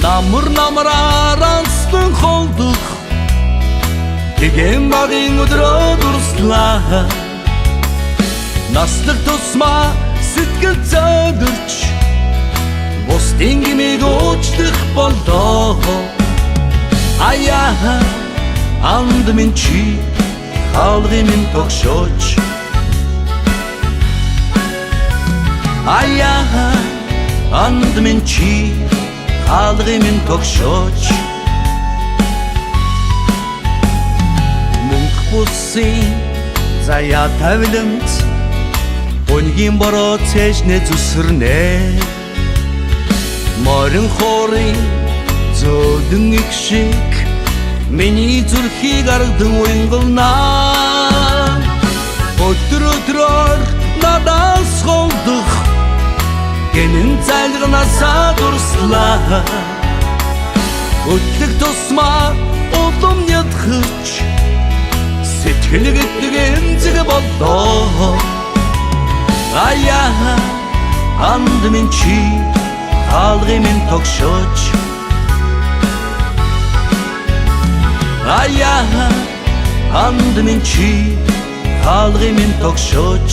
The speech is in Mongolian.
намрааранслан холдох гэгэм багын өдрөө дурслаа наслах тусмаа сэтгэл зөдөрч бусдын гимиг уучлах болдоо аяа анд минь чи хаалгын минь тогшооч аяа анд минь чи хаалгын минь тогшооч мөнх бусын заяа тавилант өнгийн бороо цэжнэ зүсэрнэ морин хорын зөдөн их шиг миний зүрхийг аргдан уянгалнаа өдөр өдрөөр надаас холдох гэнэн зайлганасаа дурслаа өдлөг тусмаа улам ядхаж сэтгэл гэдэг эмзэг боллоо аяа анд минь чи хаалгын минь тогшооч аяа анд минь чи хаалгын минь тогшооч